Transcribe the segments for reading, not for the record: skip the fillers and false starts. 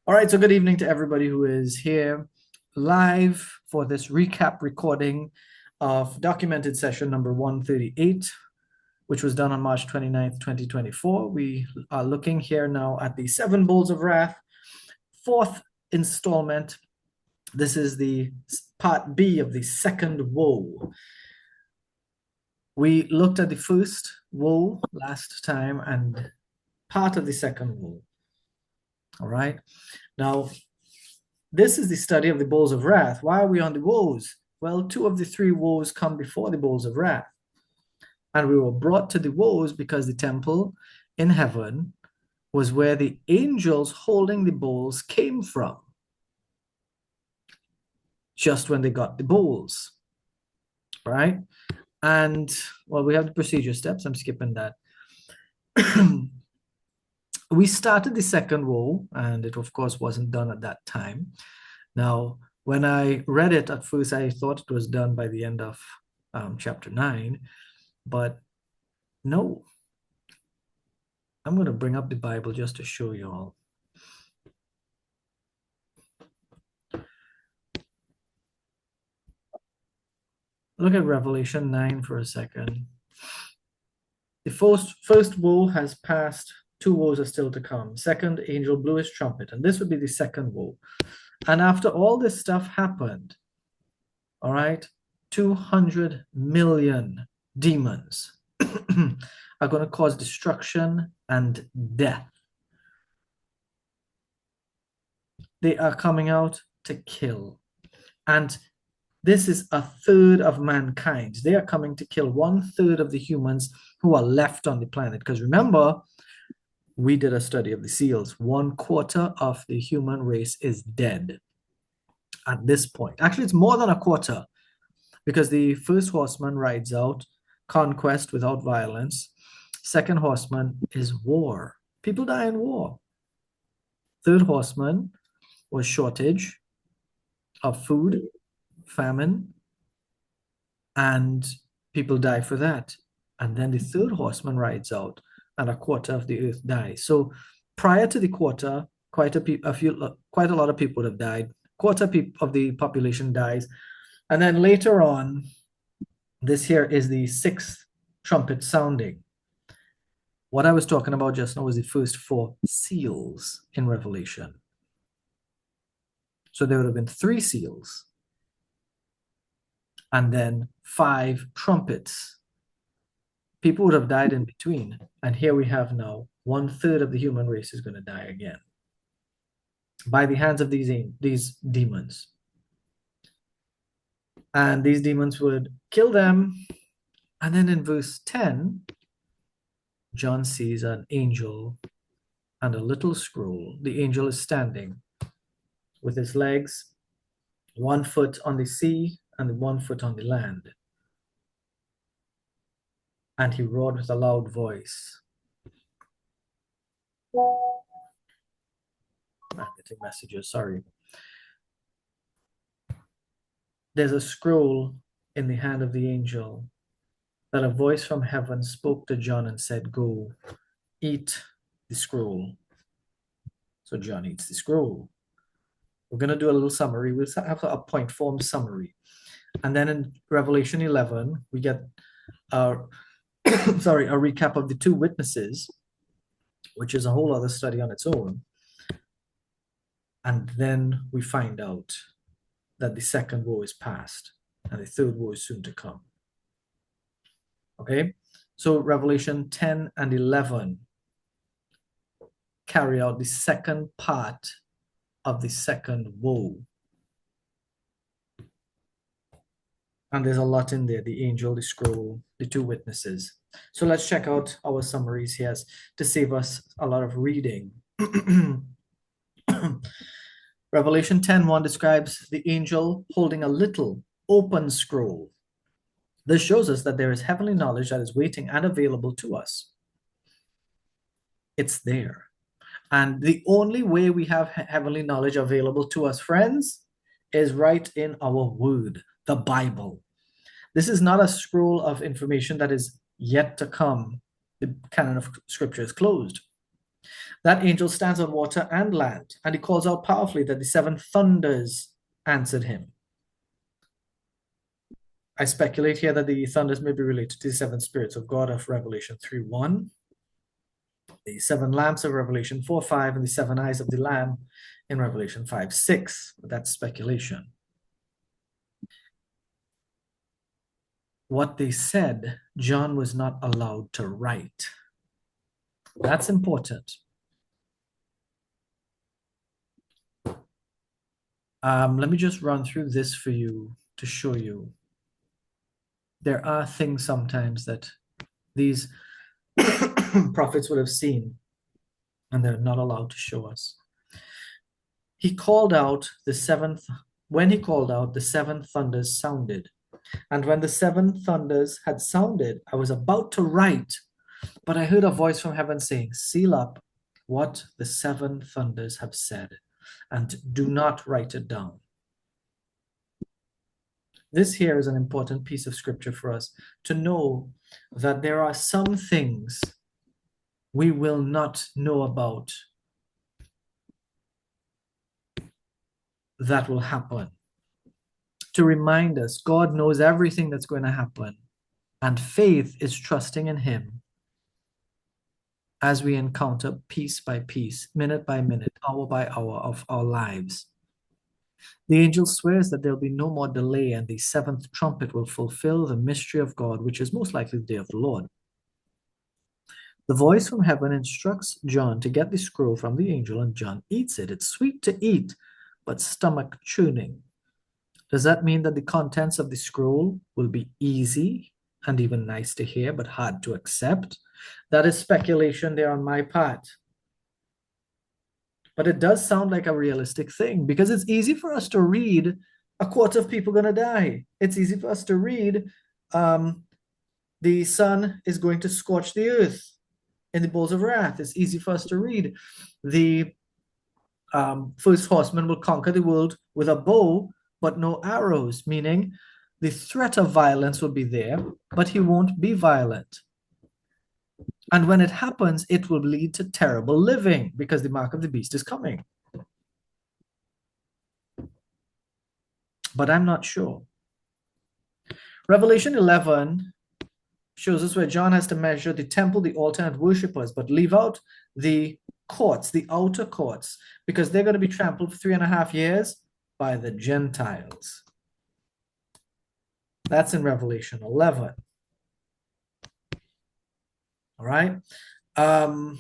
All right, so good evening to everybody who is here live for this recap recording of documented session number 138, which was done on March 29th, 2024. We are looking here now at the Seven Bowls of Wrath, fourth installment. This is the part B of the second woe. We looked at the first woe last time and part of the second woe. All right. Now, this is the study of the bowls of wrath. Why are we on the woes? Well, two of the three woes come before the bowls of wrath. And we were brought to the woes because the temple in heaven was where the angels holding the bowls came from, just when they got the bowls, right? And, well, we have the procedure steps. I'm skipping that. We started the second woe, and it, of course, wasn't done at that time. Now, when I read it at first, I thought it was done by the end of chapter 9, but no. I'm going to bring up the Bible just to show you all. Look at Revelation 9 for a second. The first woe has passed, two woes are still to come. Second angel blew his trumpet, and this would be the second woe. And after all this stuff happened, all right, 200 million demons are going to cause destruction and death. They are coming out to kill. And this is a third of mankind. They are coming to kill 1/3 of the humans who are left on the planet. Because remember, we did a study of the seals. 1/4 of the human race is dead at this point. Actually, it's more than a quarter, because the first horseman rides out, conquest without violence. Second horseman is war. People die in war. Third horseman was shortage of food, famine, and people die for that. And then the third horseman rides out, and a quarter of the earth dies. So prior to the quarter, quite a lot of people would have died. Quarter of the population dies. And then later on, this here is the sixth trumpet sounding. What I was talking about just now was the first four seals in Revelation. So there would have been 3 seals, and then 5 trumpets. People would have died in between. And here we have now 1/3 of the human race is going to die again by the hands of these demons. And these demons would kill them. And then in verse 10, John sees an angel and a little scroll. The angel is standing with his legs, 1 foot on the sea and 1 foot on the land. And he roared with a loud voice. I'm getting messages, sorry. There's a scroll in the hand of the angel that a voice from heaven spoke to John and said, "Go, eat the scroll." So John eats the scroll. We're going to do a little summary. We'll have a point form summary. And then in Revelation 11, we get a recap of the 2 witnesses, which is a whole other study on its own. And then we find out that the second woe is past and the third woe is soon to come. Okay, so Revelation 10 and 11 carry out the second part of the second woe. And there's a lot in there: the angel, the scroll, the 2 witnesses. So let's check out our summaries here to save us a lot of reading. Revelation 10:1 describes the angel holding a little open scroll. This shows us that there is heavenly knowledge that is waiting and available to us. It's there. And the only way we have heavenly knowledge available to us, friends, is right in our word, the Bible. This is not a scroll of information that is yet to come. The canon of scripture is closed. That angel stands on water and land, and he calls out powerfully that the seven thunders answered him. I speculate here that the thunders may be related to the seven spirits of God of Revelation 3:1, the seven lamps of Revelation 4:5, and the seven eyes of the Lamb in Revelation 5:6. But that's speculation. What they said, John was not allowed to write. That's important. Let me just run through this for you to show you. There are things sometimes that these prophets would have seen, and they're not allowed to show us. He called out the seventh, when he called out, the seven thunders sounded. And when the seven thunders had sounded, I was about to write, but I heard a voice from heaven saying, seal up what the seven thunders have said, and do not write it down. This here is an important piece of scripture for us to know that there are some things we will not know about that will happen. To remind us, God knows everything that's going to happen, and faith is trusting in Him as we encounter piece by piece, minute by minute, hour by hour of our lives. The angel swears that there'll be no more delay, and the seventh trumpet will fulfill the mystery of God, which is most likely the day of the Lord. The voice from heaven instructs John to get the scroll from the angel, and John eats it. It's sweet to eat, but stomach churning. Does that mean that the contents of the scroll will be easy and even nice to hear, but hard to accept? That is speculation there on my part. But it does sound like a realistic thing, because it's easy for us to read a quarter of people going to die. It's easy for us to read the sun is going to scorch the earth in the bowls of wrath. It's easy for us to read the first horseman will conquer the world with a bow, but no arrows, meaning the threat of violence will be there, but he won't be violent. And when it happens, it will lead to terrible living, because the mark of the beast is coming. But I'm not sure. Revelation 11 shows us where John has to measure the temple, the altar, and worshippers, but leave out the courts, the outer courts, because they're going to be trampled for 3.5 years by the Gentiles. That's in Revelation 11. All right. They're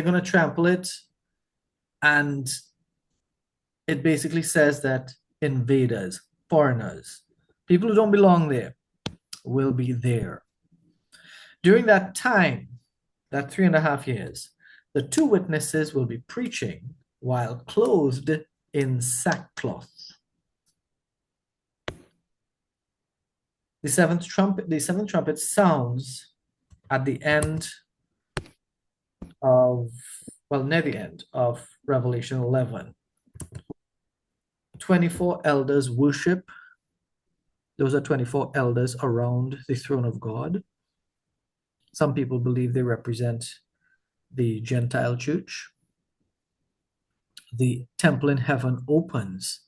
going to trample it, and it basically says that invaders, foreigners, people who don't belong there, will be there. During that time, that 3.5 years, the two witnesses will be preaching while clothed in sackcloth. The seventh trumpet sounds at the end of, well, near the end of Revelation 11. 24 elders worship. Those are 24 elders around the throne of God. Some people believe they represent the Gentile church. The temple in heaven opens,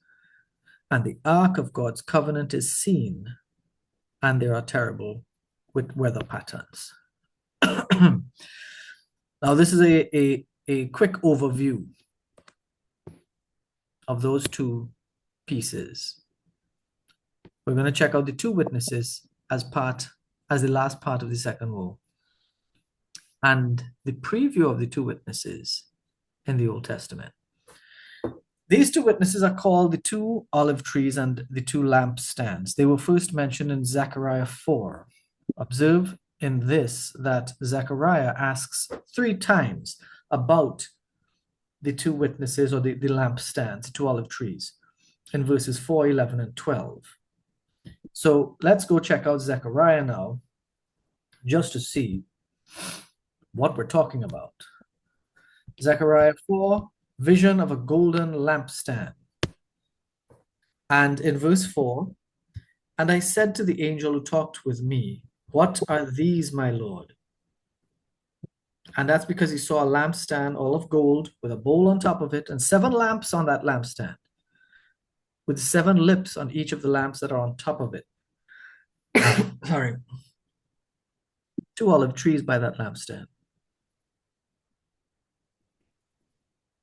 and the ark of God's covenant is seen, and there are terrible weather patterns. Now, this is a quick overview of those two pieces. We're going to check out the two witnesses as the last part of the second woe, and the preview of the two witnesses in the Old Testament. These two witnesses are called the two olive trees and the two lampstands. They were first mentioned in Zechariah 4. Observe in this that Zechariah asks 3 times about the two witnesses, or the lampstands, the two olive trees, in verses 4, 11, and 12. So let's go check out Zechariah now, just to see what we're talking about. Zechariah 4, vision of a golden lampstand. And in verse 4, and I said to the angel who talked with me, what are these, my Lord? And that's because he saw a lampstand all of gold with a bowl on top of it and 7 lamps on that lampstand, with 7 lips on each of the lamps that are on top of it. Sorry. 2 olive trees by that lampstand.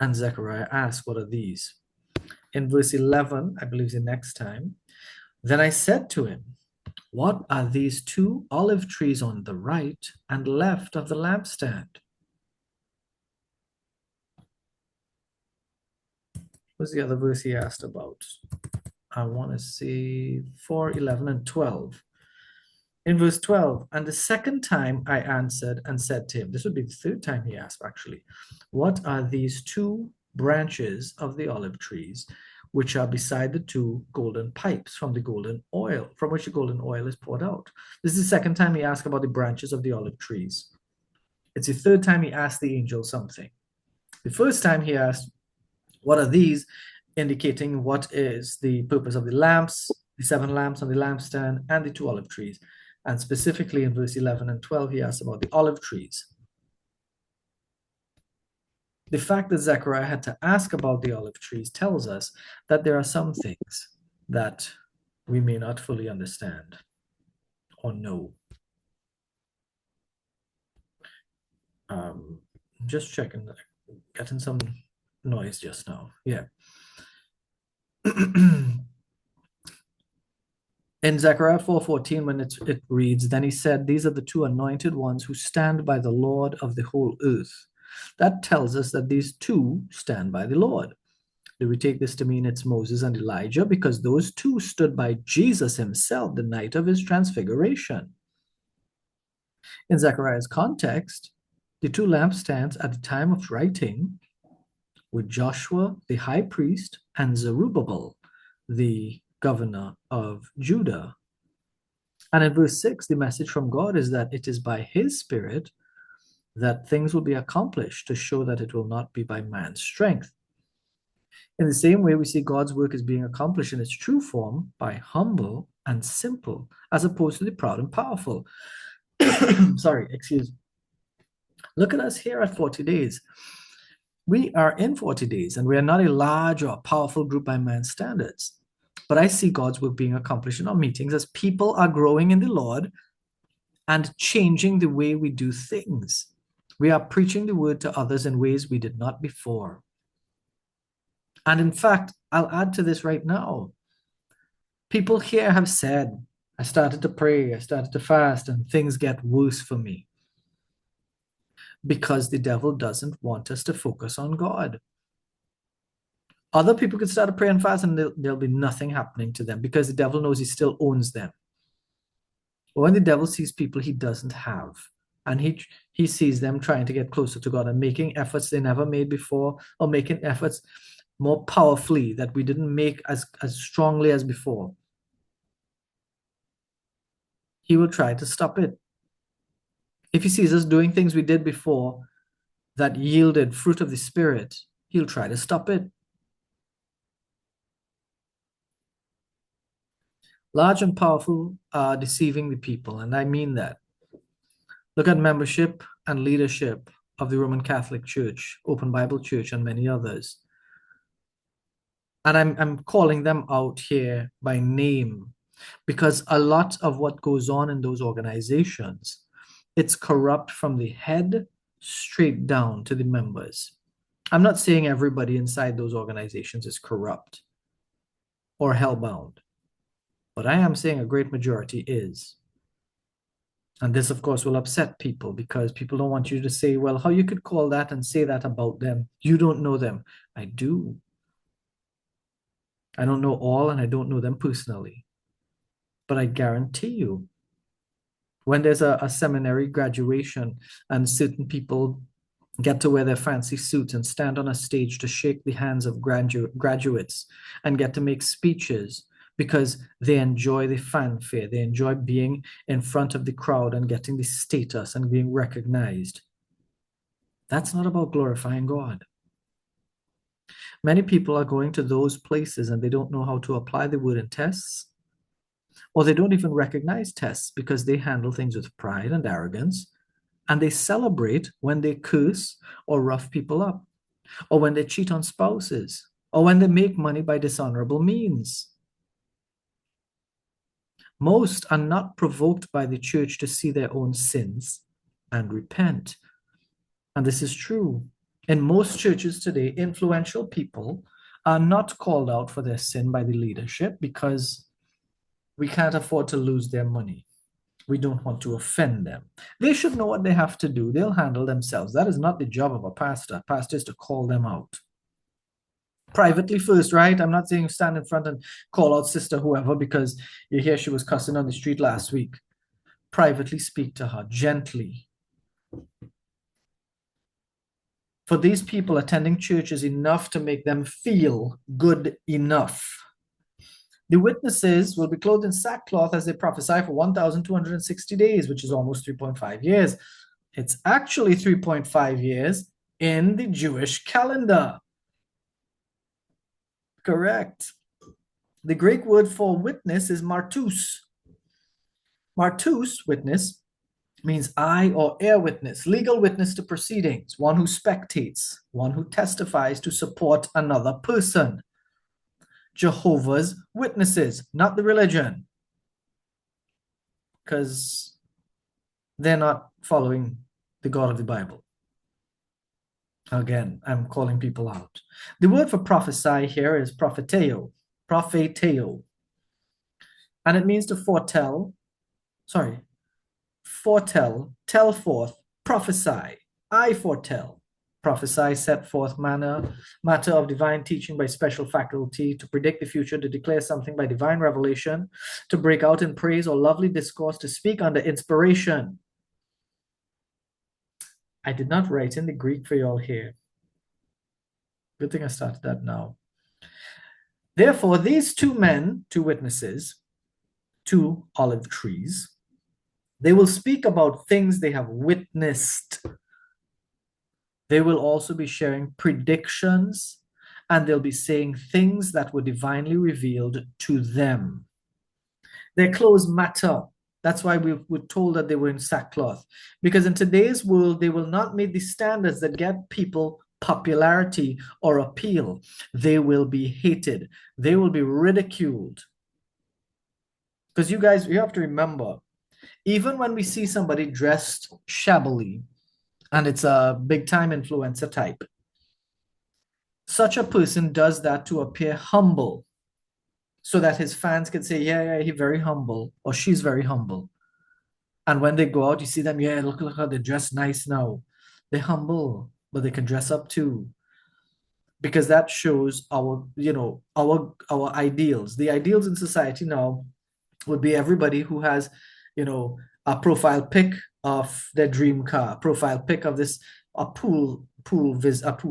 And Zechariah asked, what are these? In verse 11, I believe the next time, then I said to him, what are these 2 olive trees on the right and left of the lampstand? What's the other verse he asked about? I want to see 4, 11, and 12. In verse 12, and the second time I answered and said to him, this would be the third time he asked actually, what are these 2 branches of the olive trees which are beside the 2 golden pipes from the golden oil, from which the golden oil is poured out? This is the second time he asked about the branches of the olive trees. It's the third time he asked the angel something. The first time he asked, what are these? Indicating what is the purpose of the lamps, the 7 lamps on the lampstand, and the 2 olive trees. And specifically in verse 11 and 12, he asks about the olive trees. The fact that Zechariah had to ask about the olive trees tells us that there are some things that we may not fully understand or know. Just checking, getting some noise just now. Yeah. In Zechariah 4:14, when it reads, then he said, these are the 2 anointed ones who stand by the Lord of the whole earth. That tells us that these 2 stand by the Lord. Do we take this to mean it's Moses and Elijah? Because those 2 stood by Jesus himself the night of his transfiguration. In Zechariah's context, the 2 lampstands at the time of writing were Joshua, the high priest, and Zerubbabel, the governor of Judah. And in verse 6, the message from God is that it is by his Spirit that things will be accomplished, to show that it will not be by man's strength. In the same way, we see God's work is being accomplished in its true form by humble and simple, as opposed to the proud and powerful. Sorry, excuse me. Look at us here at 40 days. We are in 40 days, and we are not a large or powerful group by man's standards. But I see God's work being accomplished in our meetings as people are growing in the Lord and changing the way we do things. We are preaching the word to others in ways we did not before. And in fact, I'll add to this right now. People here have said, I started to pray, I started to fast, and things get worse for me. Because the devil doesn't want us to focus on God. Other people could start to pray and fast and there'll be nothing happening to them because the devil knows he still owns them. But when the devil sees people he doesn't have, and he sees them trying to get closer to God and making efforts they never made before, or making efforts more powerfully that we didn't make as strongly as before, he will try to stop it. If he sees us doing things we did before that yielded fruit of the Spirit, he'll try to stop it. Large and powerful are deceiving the people, and I mean that. Look at membership and leadership of the Roman Catholic Church, Open Bible Church, and many others. And I'm calling them out here by name because a lot of what goes on in those organizations, it's corrupt from the head straight down to the members. I'm not saying everybody inside those organizations is corrupt or hellbound, but I am saying a great majority is. And this, of course, will upset people because people don't want you to say, well, how you could call that and say that about them? You don't know them. I do. I don't know all, and I don't know them personally. But I guarantee you, when there's a seminary graduation and certain people get to wear their fancy suits and stand on a stage to shake the hands of graduates and get to make speeches because they enjoy the fanfare, they enjoy being in front of the crowd and getting the status and being recognized. That's not about glorifying God. Many people are going to those places and they don't know how to apply the word in tests, or they don't even recognize tests because they handle things with pride and arrogance And they celebrate when they curse or rough people up, or when they cheat on spouses, or when they make money by dishonorable means. Most are not provoked by the church to see their own sins and repent. And this is true. In most churches today, influential people are not called out for their sin by the leadership because we can't afford to lose their money. We don't want to offend them. They should know what they have to do. They'll handle themselves. That is not the job of a pastor. A pastor is to call them out. Privately first, right? I'm not saying stand in front and call out sister whoever because you hear she was cussing on the street last week. Privately speak to her gently. For these people, attending church is enough to make them feel good enough. The witnesses will be clothed in sackcloth as they prophesy for 1,260 days, which is almost 3.5 years. It's actually 3.5 years in the Jewish calendar. Correct. The Greek word for witness is martus. Martus, witness, means eye or ear witness, legal witness to proceedings, one who spectates, one who testifies to support another person. Jehovah's Witnesses, not the religion, because they're not following the God of the Bible. Again, I'm calling people out. The word for prophesy here is propheteo, and it means to foretell, tell forth, prophesy, I foretell. Prophesy, set forth matter of divine teaching by special faculty, to predict the future, to declare something by divine revelation, to break out in praise or lovely discourse, to speak under inspiration. I did not write in the Greek for you all here. Good thing I started that now. Therefore, these two men, two witnesses, two olive trees, they will speak about things they have witnessed. They will also be sharing predictions, and they'll be saying things that were divinely revealed to them. Their clothes matter. That's why we were told that they were in sackcloth. Because in today's world, they will not meet the standards that get people popularity or appeal. They will be hated. They will be ridiculed. Because you guys, you have to remember, even when we see somebody dressed shabbily, and it's a big-time influencer type, such a person does that to appear humble, so that his fans can say, yeah, he's very humble, or she's very humble. And when they go out, you see them, yeah, look how they dress nice now. They're humble, but they can dress up too. Because that shows our ideals. The ideals in society now would be everybody who has, a profile pic of their dream car, profile pic of a pool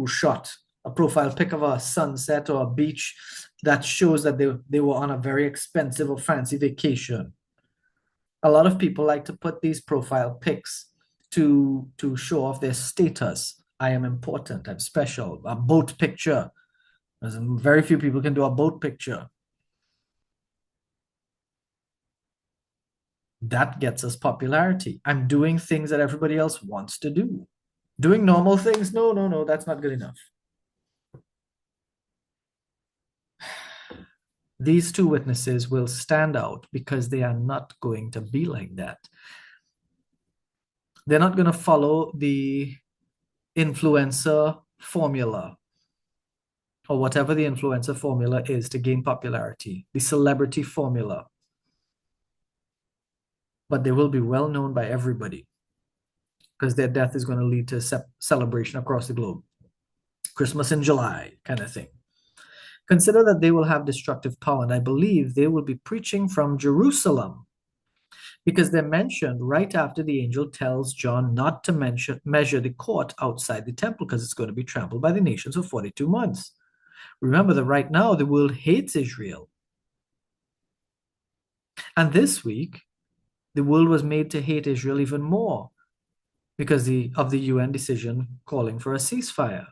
shot, a profile pic of a sunset or a beach that shows that they were on a very expensive or fancy vacation. A lot of people like to put these profile pics to show off their status. I am important, I'm special. A boat picture. There's very few people can do a boat picture. That gets us popularity. I'm doing things that everybody else wants to do. Doing normal things, no, that's not good enough. These two witnesses will stand out because they are not going to be like that. They're not going to follow the influencer formula, or whatever the influencer formula is to gain popularity, the celebrity formula. But they will be well known by everybody because their death is going to lead to celebration across the globe. Christmas in July kind of thing. Consider that they will have destructive power, and I believe they will be preaching from Jerusalem, because they're mentioned right after the angel tells John not to measure the court outside the temple because it's going to be trampled by the nations for 42 months. Remember that right now the world hates Israel. And this week, the world was made to hate Israel even more because of the UN decision calling for a ceasefire.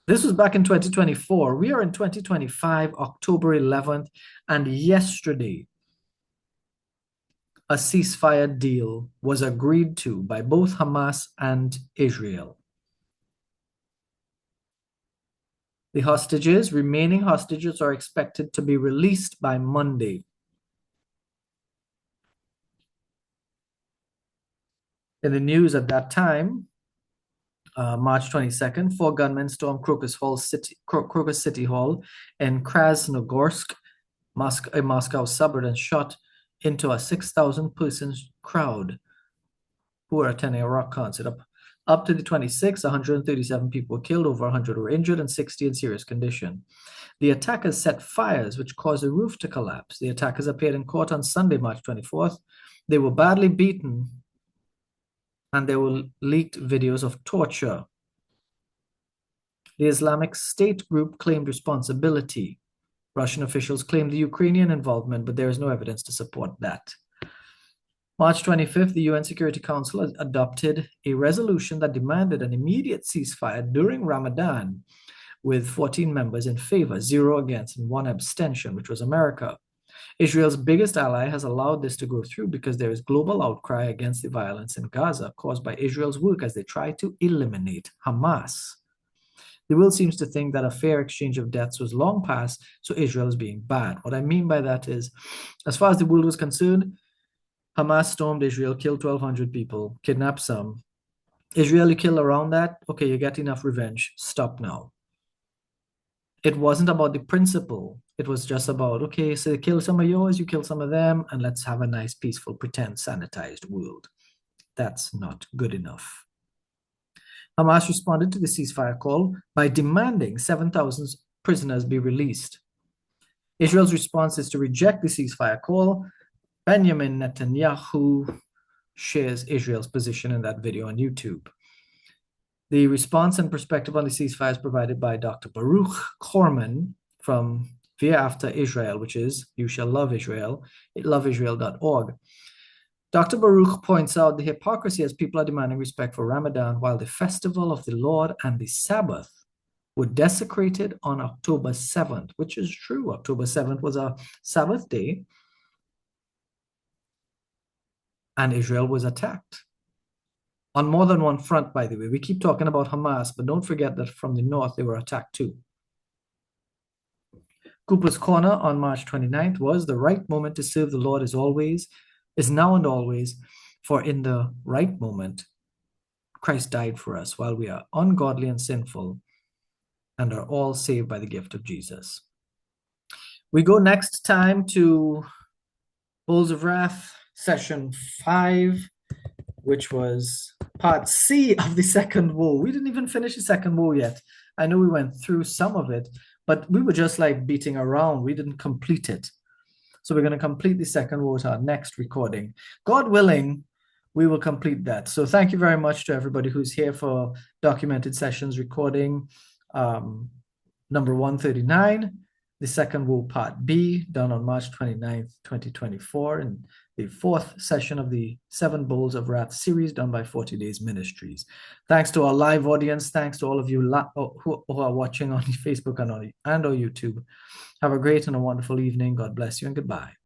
This was back in 2024. We are in 2025, October 11th, and yesterday, a ceasefire deal was agreed to by both Hamas and Israel. The remaining hostages are expected to be released by Monday. In the news at that time, March 22nd, 4 gunmen stormed Crocus City Hall in Krasnogorsk, a Moscow suburb, and shot into a 6,000-person crowd who were attending a rock concert. Up to the 26th, 137 people were killed, over 100 were injured, and 60 in serious condition. The attackers set fires, which caused the roof to collapse. The attackers appeared in court on Sunday, March 24th. They were badly beaten, and there were leaked videos of torture. The Islamic State group claimed responsibility. Russian officials claimed the Ukrainian involvement, but there is no evidence to support that. March 25th, the UN Security Council adopted a resolution that demanded an immediate ceasefire during Ramadan, with 14 members in favor, 0 against, and 1 abstention, which was America. Israel's biggest ally has allowed this to go through because there is global outcry against the violence in Gaza caused by Israel's work as they try to eliminate Hamas. The world seems to think that a fair exchange of deaths was long past, so Israel is being bad. What I mean by that is, as far as the world was concerned, Hamas stormed Israel, killed 1,200 people, kidnapped some. Israel, you kill around that, okay, you get enough revenge, stop now. It wasn't about the principle. It was just about, okay, so kill some of yours, you kill some of them, and let's have a nice, peaceful, pretend, sanitized world. That's not good enough. Hamas responded to the ceasefire call by demanding 7,000 prisoners be released. Israel's response is to reject the ceasefire call. Benjamin Netanyahu shares Israel's position in that video on YouTube. The response and perspective on the ceasefire is provided by Dr. Baruch Korman from Via After Israel, which is You Shall Love Israel, loveisrael.org. Dr. Baruch points out the hypocrisy as people are demanding respect for Ramadan while the festival of the Lord and the Sabbath were desecrated on October 7th, which is true. October 7th was a Sabbath day, and Israel was attacked. On more than one front, by the way. We keep talking about Hamas, but don't forget that from the north, they were attacked too. Cooper's Corner on March 29th was the right moment to serve the Lord is now and always, for in the right moment, Christ died for us while we are ungodly and sinful and are all saved by the gift of Jesus. We go next time to Bowls of Wrath, session 5, which was part C of the second woe. We didn't even finish the second woe yet. I know we went through some of it, but we were just like beating around. We didn't complete it. So we're going to complete the second woe at our next recording. God willing, we will complete that. So thank you very much to everybody who's here for Documented Sessions recording number 139, the second woe part B, done on March 29th, 2024, and the 4th session of the 7 Bowls of Wrath series done by 40 Days Ministries. Thanks to our live audience. Thanks to all of you who are watching on Facebook and on YouTube. Have a great and a wonderful evening. God bless you and goodbye.